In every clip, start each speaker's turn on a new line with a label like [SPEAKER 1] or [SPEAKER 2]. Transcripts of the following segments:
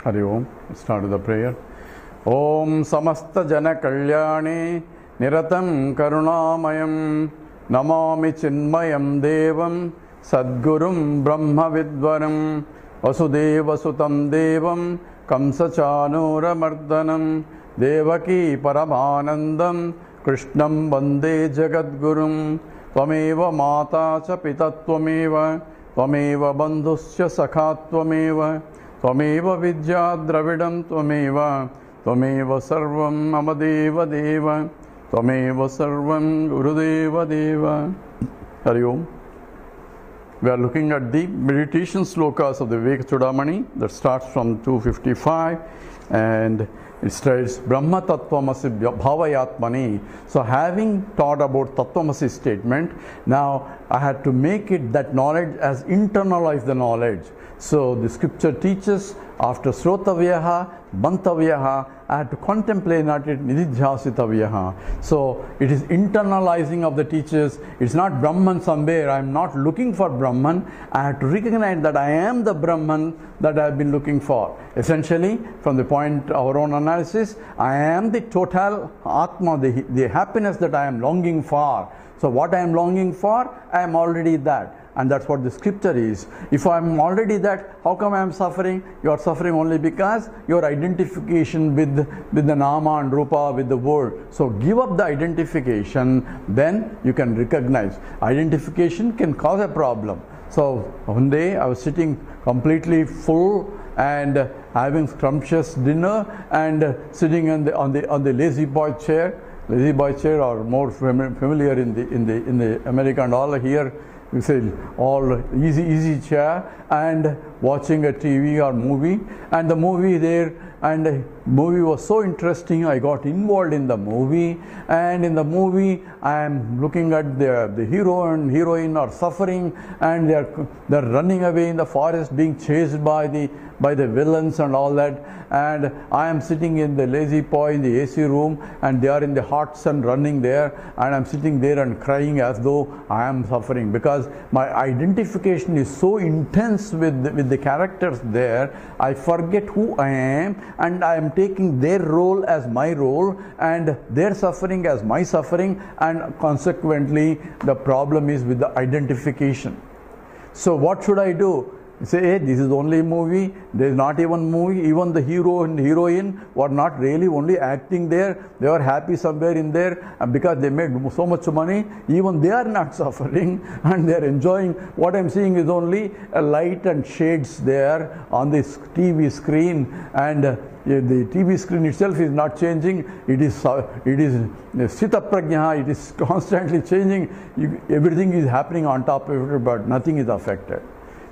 [SPEAKER 1] Hari Om. Start with the prayer. Om Samasta Jana Kalyani Niratam Karunamayam Namami Chinmayam Devam Sadgurum Brahma Vidvaram Vasudeva Sutam Devam Kamsa Chanura Mardanam Devaki Paramanandam Krishnam Vande Jagadgurum Tvameva Mata Cha Pitatvameva Tvameva Bandhusya Sakhatvameva Tvameva Vidya Dravidam Tvameva Tvameva Sarvam Amadeva Deva Tvameva Sarvam Gurudeva Deva. Hari Om. We are looking at the meditation slokas of the Vivek Chudamani that starts from 255 and it states Brahma Tattvamasi Bhavayatmani. So having taught about Tattvamasi statement, now I had to make it that knowledge as internalize the knowledge. So the scripture teaches after Srotavyaha, Mantavyaha, I had to contemplate not it Nididhyasitavyaha. So it is internalizing of the teachers. It's not Brahman somewhere. I am not looking for Brahman. I have to recognize that I am the Brahman that I have been looking for. Essentially, from the point of our own analysis, I am the total Atma, the happiness that I am longing for. So what I am longing for, I am already that. And that's what the scripture is. If I am already that, how come I am suffering? You are suffering only because your identification with the Nama and Rupa, with the world. So give up the identification, then you can recognize. Identification can cause a problem. So one day I was sitting completely full and having scrumptious dinner and sitting on the lazy boy chair. Lazy boy chair are more familiar in the America and all here. We say all easy chair and watching a TV or movie, and the movie there, and the movie was so interesting. I got involved in the movie, and in the movie I am looking at the hero and heroine are suffering, and they're running away in the forest, being chased by the villains and all that, and I am sitting in the lazy boy in the AC room, and they are in the hot sun running there, and I'm sitting there and crying as though I am suffering, because my identification is so intense with the characters there. I forget who I am, and I am taking their role as my role and their suffering as my suffering, and consequently the problem is with the identification. So what should I do? Say, hey, this is only a movie, there is not even movie, even the hero and heroine were not really only acting there, they were happy somewhere in there, and because they made so much money, even they are not suffering and they are enjoying. What I am seeing is only a light and shades there on this TV screen, and the TV screen itself is not changing. It is Sthita Prajna, it is constantly changing. Everything is happening on top of it, but nothing is affected.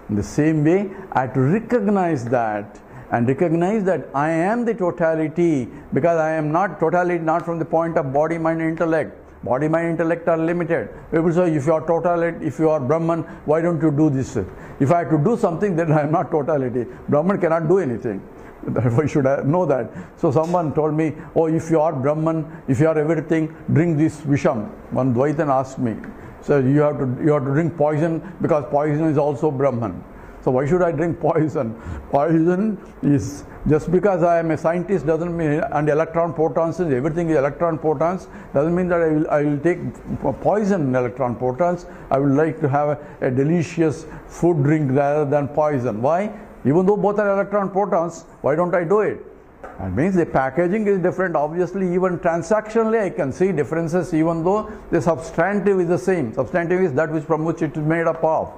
[SPEAKER 1] In the same way, I have to recognize that and recognize that I am the totality, because I am not totality not from the point of body, mind, intellect. Body, mind, intellect are limited. People say, if you are totality, if you are Brahman, why don't you do this? If I have to do something, then I am not totality. Brahman cannot do anything. Why should I know that? So someone told me, oh, if you are Brahman, if you are everything, drink this Visham. One Dvaitan asked me. So you have to drink poison, because poison is also Brahman. So why should I drink poison? Poison is, just because I am a scientist doesn't mean, and electron protons, everything is electron protons, doesn't mean that I will take poison electron protons. I would like to have a delicious food drink rather than poison. Why? Even though both are electron protons, why don't I do it? That means the packaging is different. Obviously, even transactionally I can see differences, even though the substantive is the same. Substantive is that from which it is made up of.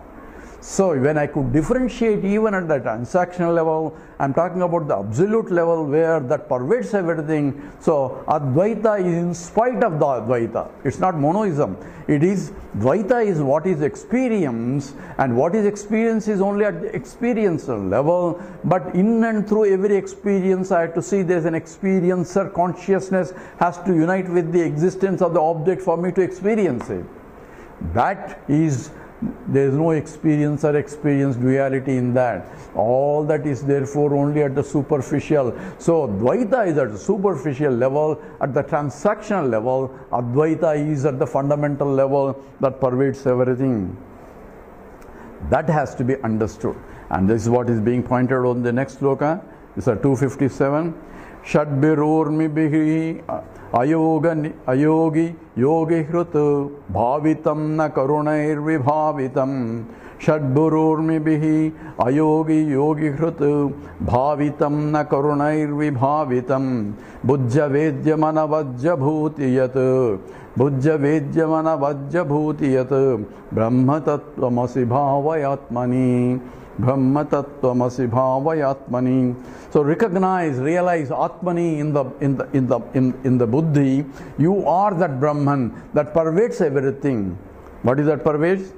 [SPEAKER 1] So when I could differentiate even at the transactional level, I am talking about the absolute level where that pervades everything. So Advaita is in spite of the Advaita. It's not monoism. It is, Dvaita is what is experience, and what is experience is only at the experiential level. But in and through every experience, I have to see there is an experiencer. Consciousness has to unite with the existence of the object for me to experience it. That is, there is no experience or experience duality in that. All that is therefore only at the superficial. So Dvaita is at the superficial level. At the transactional level, Advaita is at the fundamental level that pervades everything. That has to be understood. And this is what is being pointed out in the next sloka. This is 257. Shadbirurmibihi ayogi yogi hrutu bhavitam na karunair vibhavitam. Shadbururmibihi ayogi yogi hrutu bhavitam na karunair vibhavitam. Bujja vedya manavajja bhutiyat. Bujja vedya manavajja bhutiyat. Brahma tattvamasi bhavayatmani. Brahma tattvamasi bhavayatmani. So recognize, realize Atmani in the Buddhi. You are that Brahman that pervades everything. What is that pervades?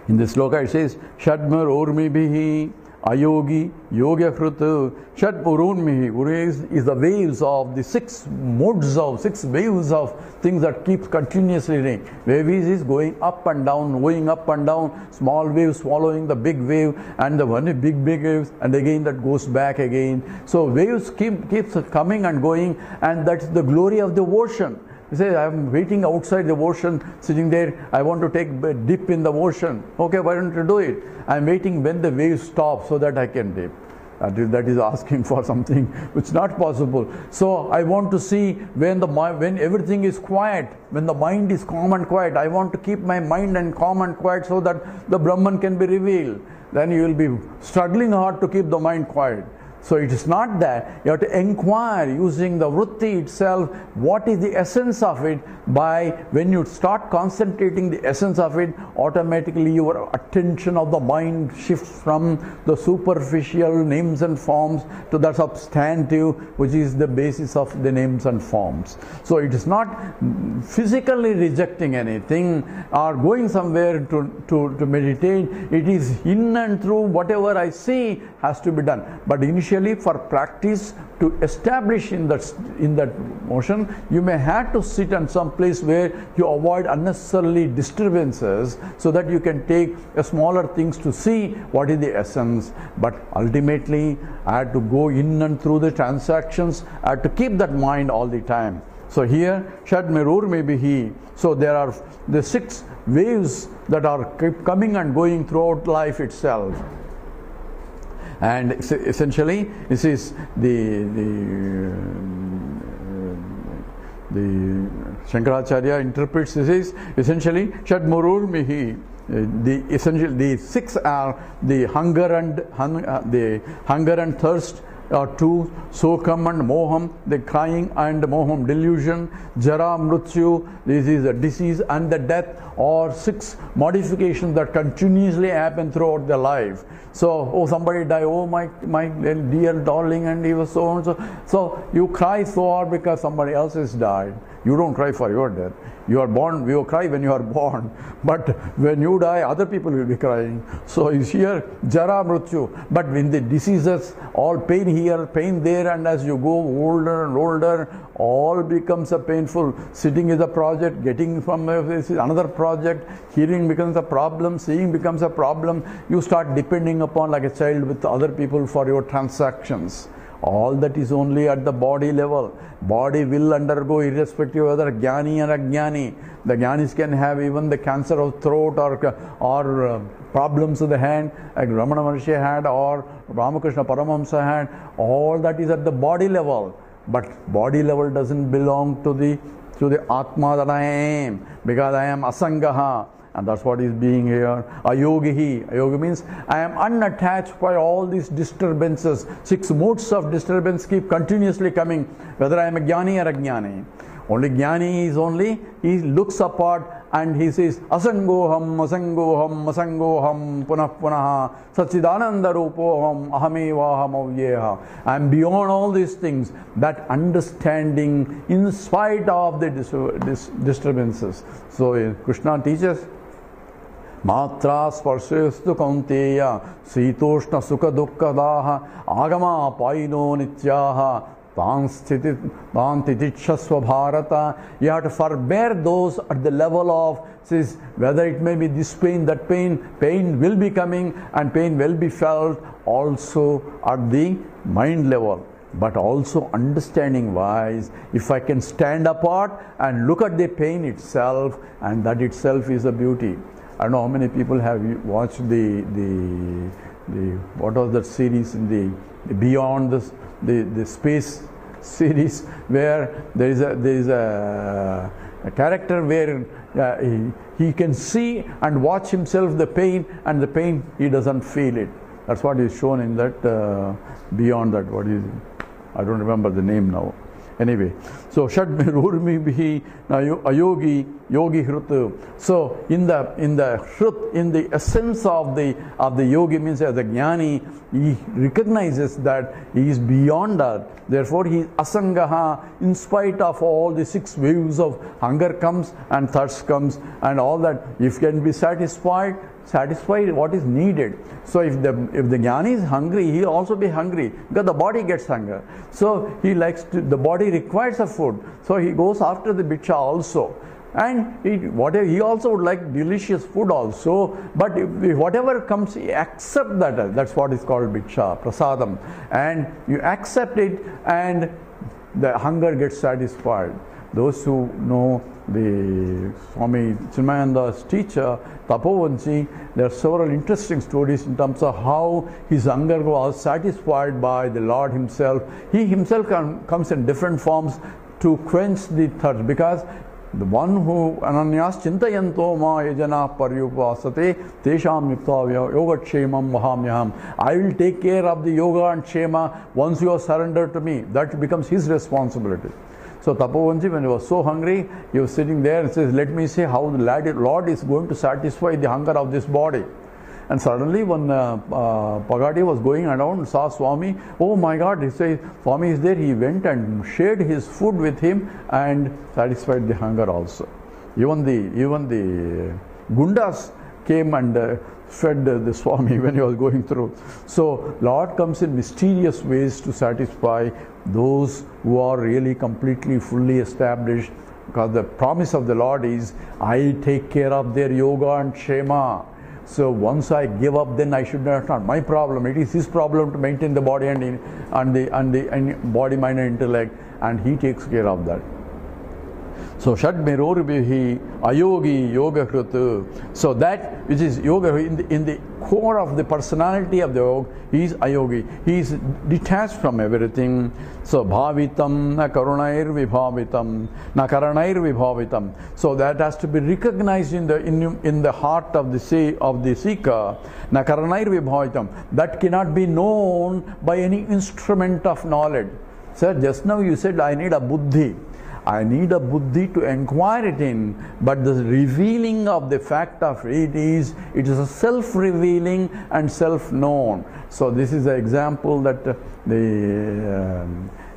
[SPEAKER 1] In this sloka it says, Shadmar Urmibihi Ayogi Yoga Hrutu. Shad Urunmihi. Ur is the waves of the six waves of things that keep continuously running. Waves is going up and down, small waves swallowing the big wave, and the one big waves, and again that goes back again. So waves keeps coming and going, and that's the glory of the ocean. You say, I am waiting outside the ocean, sitting there, I want to take a dip in the ocean. Okay, why don't you do it? I am waiting when the waves stop so that I can dip. That is asking for something which is not possible. So I want to see when everything is quiet, when the mind is calm and quiet. I want to keep my mind and calm and quiet so that the Brahman can be revealed. Then you will be struggling hard to keep the mind quiet. So it is not that. You have to inquire using the vritti itself, what is the essence of it. By when you start concentrating the essence of it, automatically your attention of the mind shifts from the superficial names and forms to the substantive, which is the basis of the names and forms. So it is not physically rejecting anything or going somewhere to meditate. It is in and through whatever I see has to be done. But initially, for practice to establish in that motion, you may have to sit in some place where you avoid unnecessarily disturbances, so that you can take smaller things to see what is the essence. But ultimately, I had to go in and through the transactions. I had to keep that mind all the time. So here, Shad Mirur may be he. So there are the six waves that are coming and going throughout life itself. And essentially, this is the Shankaracharya interprets this is essentially Shadmurur Mihi. The six are the hunger and thirst, or two, Sokam and Moham, the crying and Moham, delusion, Jara, Mrityu, this is the disease and the death, or six modifications that continuously happen throughout their life. So, oh, somebody died, oh, my dear darling, and he was so and so. So, you cry so hard because somebody else has died. You don't cry for your death. You are born, you cry when you are born. But when you die, other people will be crying. So it's here, Jara Mrityu. But when the diseases, all pain here, pain there, and as you go older and older, all becomes a painful. Sitting is a project, getting from this is another project, hearing becomes a problem, seeing becomes a problem. You start depending upon, like a child, with other people for your transactions. All that is only at the body level. Body will undergo irrespective of whether jnani or ajnani. The jnanis can have even the cancer of throat or problems of the hand, like Ramana Maharshi had, or Ramakrishna Paramahamsa had. All that is at the body level. But body level doesn't belong to the Atma that I am, because I am Asangaha. And that's what is being here. Ayogihi. Ayogi means I am unattached by all these disturbances. Six modes of disturbance keep continuously coming, whether I am a jnani or a jnani. Only jnani is he looks apart and he says, Asangoham, Asangoham, Asangoham, Punah Punaha, Sachidananda Rupoham, Ahamevaham Avyeha. I am beyond all these things. That understanding in spite of the disturbances. So Krishna teaches, Matra sparsestu kaunteya sitoshna sukha dukkadaha agama paino nityaha tantititshasva bharata. You have to forbear those at the level of, says, whether it may be this pain, that pain will be coming and pain will be felt also at the mind level. But also understanding wise, if I can stand apart and look at the pain itself, and that itself is a beauty. I don't know how many people have watched the what was that series in the Beyond the Space series, where there is a character where he can see and watch himself the pain, and the pain he doesn't feel it. That's what is shown in that Beyond that. What is it? I don't remember the name now. Anyway, so Shadmirurmi bihi ayogi yogi hrutu. So in the hrut, in the essence of the yogi, means as a jnani, he recognizes that he is beyond that. Therefore, he is asangaha. In spite of all the 6 waves of hunger comes and thirst comes and all that, if can be satisfy what is needed. So if the jnani is hungry, he will also be hungry, because the body gets hunger. So he likes to, the body requires a food, so he goes after the bhiksha also. And he also would like delicious food also, but whatever comes, he accept that. That's what is called bhiksha, prasadam. And you accept it, and the hunger gets satisfied. Those who know the Swami Chinmayananda's teacher, Tapovanchi, there are several interesting stories in terms of how his hunger was satisfied by the Lord himself. He himself comes in different forms to quench the thirst, because the one who ananyas chintayanto ma yajana paryupasate tesham yukta yoga kshemam vahamyaham. I will take care of the yoga and kshema once you are surrendered to me. That becomes his responsibility. So Tapovanchi, when he was so hungry, he was sitting there and says, let me see how the Lord is going to satisfy the hunger of this body. And suddenly when Pagadi was going around and saw Swami, oh my God, he says, Swami is there. He went and shared his food with him and satisfied the hunger also. Even the Gundas came and fed the Swami when he was going through. So Lord comes in mysterious ways to satisfy those who are really completely, fully established, because the promise of the Lord is, I take care of their yoga and kshema. So once I give up, then I should not my problem. It is his problem to maintain the body and body, mind and intellect, and he takes care of that. So Shadmirurbihi ayogi yoga hrutu. So that which is yoga, in the core of the personality of the yoga, he is ayogi. He is detached from everything. So bhavitam na karunair vibhavitam na karanair vibhavitam. So that has to be recognized in the heart of the seeker. Na karanair vibhavitam. That cannot be known by any instrument of knowledge. Sir, just now you said I need a buddhi. I need a buddhi to inquire it in, but the revealing of the fact of it is a self-revealing and self-known. So this is an example that the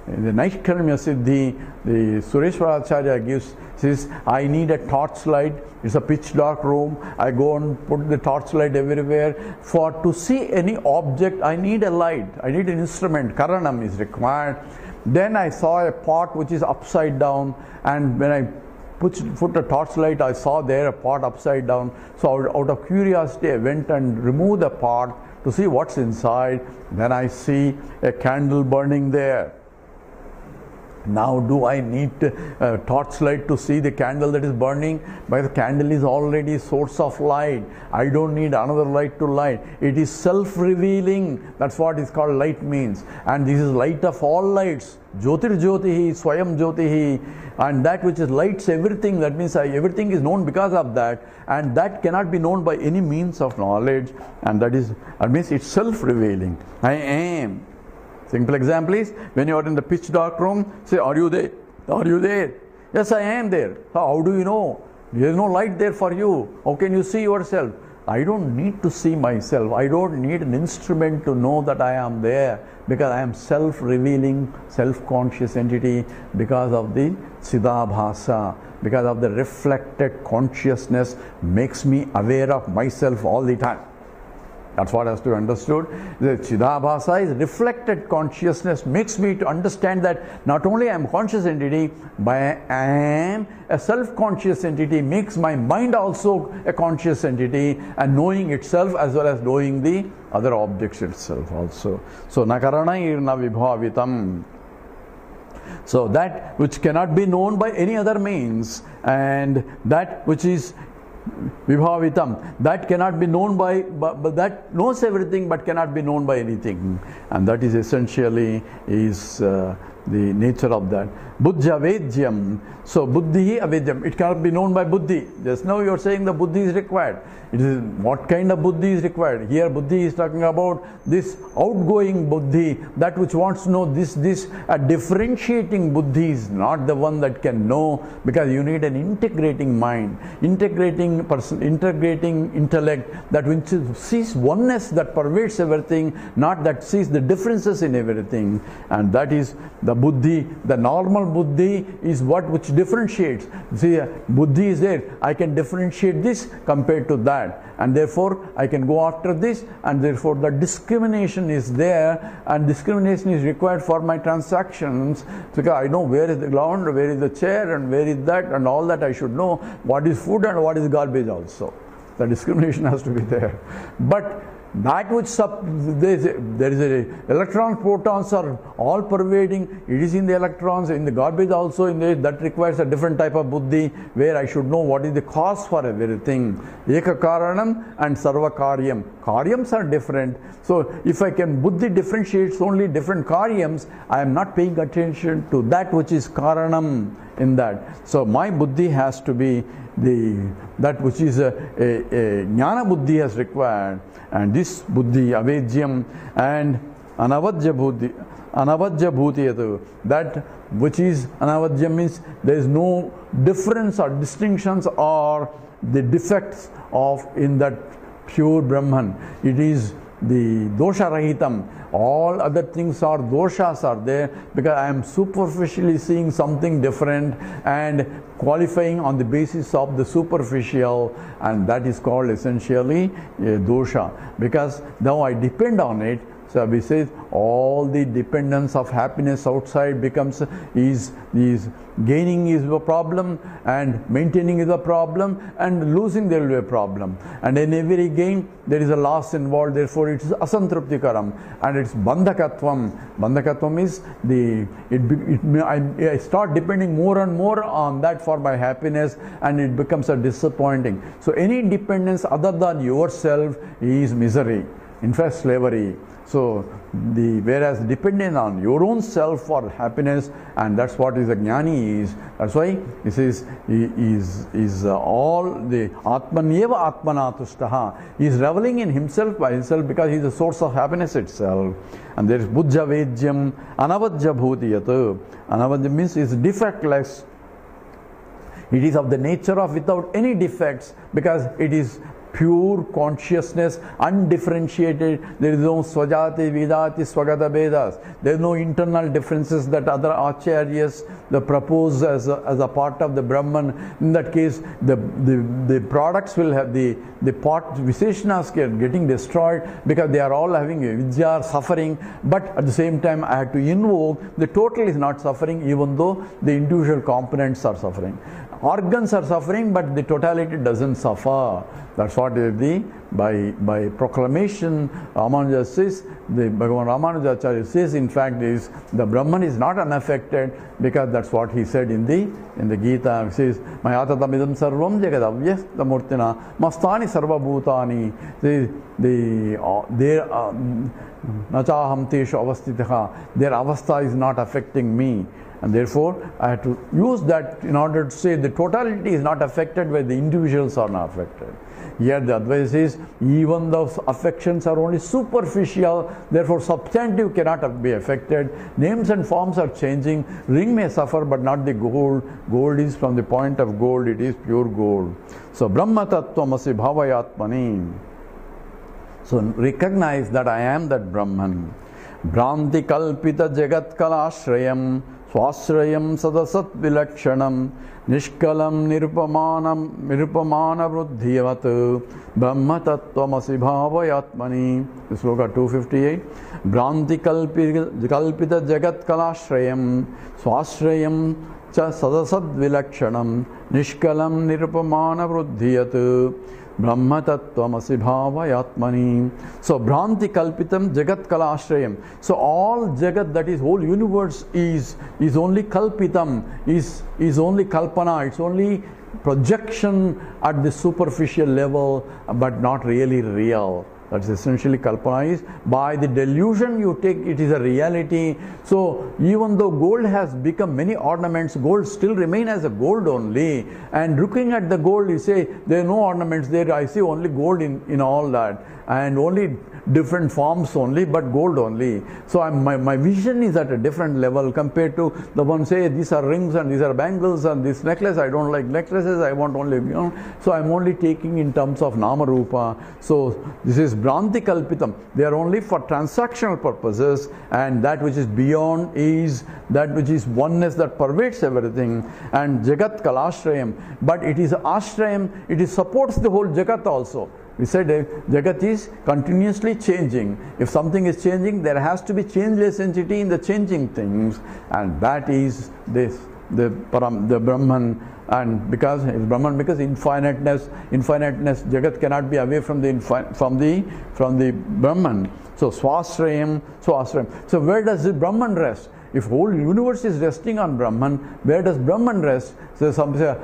[SPEAKER 1] Naishkarmya Siddhi, the Sureshwaracharya gives, says, I need a torchlight. It's a pitch dark room. I go and put the torchlight everywhere. To see any object, I need a light. I need an instrument. Karanam is required. Then I saw a pot which is upside down, and when I put a torchlight, I saw there a pot upside down. So out of curiosity, I went and removed the pot to see what's inside. Then I see a candle burning there. Now do I need a torchlight to see the candle that is burning? But the candle is already source of light. I don't need another light to light. It is self-revealing. That's what is called light means. And this is light of all lights. Jyotir Jyotihi, Swayam Jyotihi. And that which is lights everything, that means everything is known because of that. And that cannot be known by any means of knowledge. And that means it's self-revealing. I am. Simple example is, when you are in the pitch dark room, say, are you there? Are you there? Yes, I am there. How do you know? There is no light there for you. How can you see yourself? I don't need to see myself. I don't need an instrument to know that I am there, because I am self-revealing, self-conscious entity because of the Siddhabhasa, because of the reflected consciousness makes me aware of myself all the time. That's what has to be understood. The Chidabhasa is reflected consciousness, makes me to understand that not only I am a conscious entity, but I am a self-conscious entity, makes my mind also a conscious entity, and knowing itself as well as knowing the other objects itself also. So, nakaranair na vibhavitam. So that which cannot be known by any other means, and that which is vibhavitam, that cannot be known by, but that knows everything but cannot be known by anything. And that is essentially is the nature of that. Buddhya vedyam. So buddhi avedyam. It cannot be known by buddhi. Just now you are saying the buddhi is required. It is what kind of buddhi is required? Here buddhi is talking about this outgoing buddhi, that which wants to know this. A differentiating buddhi is not the one that can know, because you need an integrating mind, integrating person, integrating intellect, that which sees oneness that pervades everything, not that sees the differences in everything. And that is the buddhi. The normal buddhi is what which differentiates. See, buddhi is there. I can differentiate this compared to that, and therefore I can go after this, and therefore the discrimination is there, and discrimination is required for my transactions, because I know where is the ground, where is the chair, and where is that, and all that I should know. What is food and what is garbage also. The discrimination has to be there. But that which there is a electron, protons are all pervading. It is in the electrons, in the garbage also. In the, that requires a different type of buddhi, where I should know what is the cause for everything. Eka karanam and sarva karyam. Karyams are different. So if I can buddhi differentiates only different karyams, I am not paying attention to that which is karanam in that. So my buddhi has to be that which is a jnana buddhi has required. And this buddhi, avedyam and anavajya bhuti, that which is anavajya means there is no difference or distinctions or the defects of in that pure Brahman. It is the dosha rahitam. All other things are doshas are there, because I am superficially seeing something different and qualifying on the basis of the superficial, and that is called essentially a dosha, because now I depend on it. So we say all the dependence of happiness outside becomes is gaining is a problem, and maintaining is a problem, and losing there will be a problem. And in every gain there is a loss involved. Therefore it is asantruptikaram, and it's bandhakatvam. Bandhakatvam is I start depending more and more on that for my happiness, and it becomes a disappointing. So any dependence other than yourself is misery, in fact slavery. So whereas depending on your own self for happiness, and that's what is a jnani is. That's why this is all the atmanyeva atmanatushtaha. He is reveling in himself by himself, because he is the source of happiness itself. And there is buddha vedyam anavajya bhutiyat. Anavajya means is defectless. It is of the nature of without any defects, because it is pure consciousness, undifferentiated. There is no swajati, vidati, swagata vedas. There is no internal differences that other acharyas propose as a part of the Brahman. In that case, the products will have the part Visheshnas getting destroyed, because they are all having vidya, suffering. But at the same time, I have to invoke the total is not suffering, even though the individual components are suffering. Organs are suffering, but the totality doesn't suffer. That's what by proclamation Ramanuja says, the Bhagavan Ramanujacharya says, in fact, is the Brahman is not unaffected, because that's what he said in the Gita. He says, Mayatatamidam sarvam jagadavya tamurtina mastani sarva bhutani. Nachaham teshu avastitaha. Their avastha is not affecting me. And therefore, I have to use that in order to say the totality is not affected, where the individuals are not affected. Here the advice is, even those affections are only superficial, therefore substantive cannot be affected. Names and forms are changing. Ring may suffer, but not the gold. Gold is from the point of gold, it is pure gold. So Brahma tattvamasi bhavayatmani. So recognize that I am that Brahman. Bhranti kalpita jagat kalashrayam swashrayam sadasat vilakshanam nishkalam nirupamana vruddhiyavat brahma tattvamasi bhavayatmani. Sloka 258. Bhranti kalpita jagat kalashrayam swashrayam cha sadasat vilakshanam nishkalam nirupamana vruddhiyat. Brahma Tattvamasi Bhavayatmani. So Bhranti Kalpitam Jagat Kalashrayam. So all Jagat, that is whole universe, is only Kalpitam, is only Kalpana, it's only projection at the superficial level, but not really real. That's essentially Kalpana is. By the delusion you take it is a reality. So even though gold has become many ornaments, gold still remain as a gold only. And looking at the gold, you say there are no ornaments there. I see only gold in all that, and only different forms only, but gold only. So my vision is at a different level compared to the one say these are rings and these are bangles and this necklace. I don't like necklaces. I want only, so I'm only taking in terms of Nama Rupa. So this is Bhranti Kalpitam. They are only for transactional purposes, and that which is beyond is that which is oneness that pervades everything. And Jagat Kalashrayam, but it is Ashrayam, it supports the whole Jagat also. We said Jagat is continuously changing. If something is changing, there has to be changeless entity in the changing things, and that is this, the Brahman. And because it's Brahman, because infiniteness, Jagat cannot be away from the Brahman. So Swashrayam, So where does the Brahman rest? If whole universe is resting on Brahman, where does Brahman rest? So some say,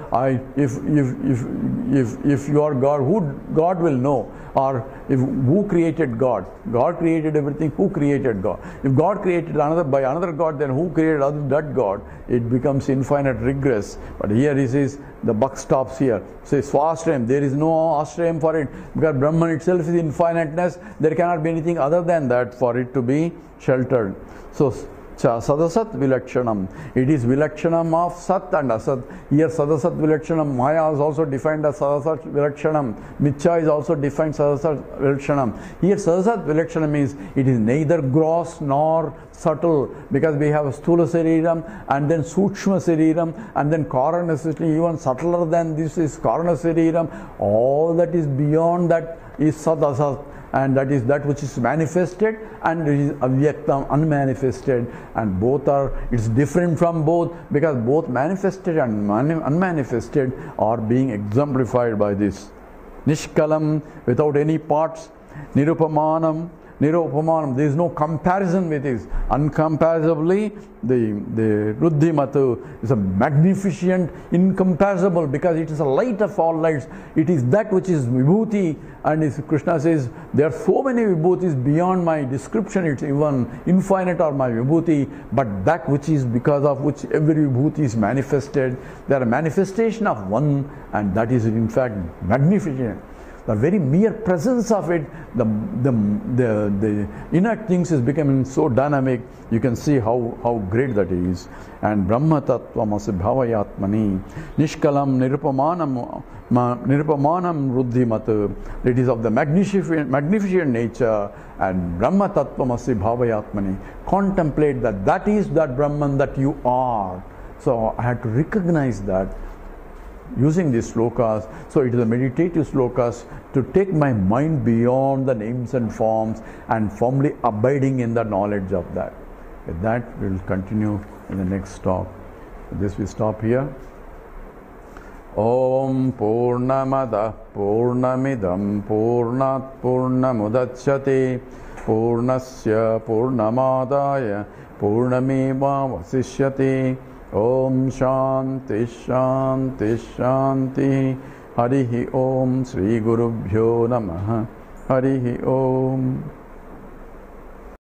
[SPEAKER 1] if you are God, who God will know? Or who created God? God created everything. Who created God? If God created by another God, then who created that God? It becomes infinite regress. But here he says the buck stops here. Say Swashrayam, there is no Ashrayam for it, because Brahman itself is infiniteness. There cannot be anything other than that for it to be sheltered. So Sadasat Vilakshanam. It is Vilakshanam of Sat and Asat. Here Sadasat Vilakshanam. Maya is also defined as Sadasat Vilakshanam. Michya is also defined Sadasat Vilakshanam. Here Sadasat Vilakshanam means it is neither gross nor subtle, because we have a Sthula Sariram and then Sukshma Sariram and then Karana Sariram. Even subtler than this is Karana Sariram. All that is beyond that is Sadasat. And that is that which is manifested, and it is avyaktam, unmanifested, and both are, it's different from both, because both manifested and unmanifested are being exemplified by this. Nishkalam, without any parts. Nirupamanam, there is no comparison with this. Uncomparably, the Ruddhimatu is a magnificent, incomparable, because it is a light of all lights. It is that which is Vibhuti, and as Krishna says, there are so many Vibhutis beyond my description, it's even infinite are my Vibhuti, but that which is because of which every Vibhuti is manifested, they are a manifestation of one, and that is in fact magnificent. The very mere presence of it, the inner things is becoming so dynamic. You can see how great that is. And Brahma Tattvamasi Bhavayatmani Nishkalam Nirupamanam Ruddhimat. It is of the magnificent nature. And Brahma Tattvamasi Bhavayatmani. Contemplate that is that Brahman that you are. So I had to recognize that using these slokas. So it is a meditative slokas to take my mind beyond the names and forms and firmly abiding in the knowledge of that. With that, we will continue in the next stop. With this we stop here. Om Purnamada Purnamidam Purnat Purnamudachyate Purnasya Purnamadaya Purnameva Vasishyate. Om Shanti Shanti Shanti. Harihi Om Sri Gurubhyo Namaha. Harihi Om.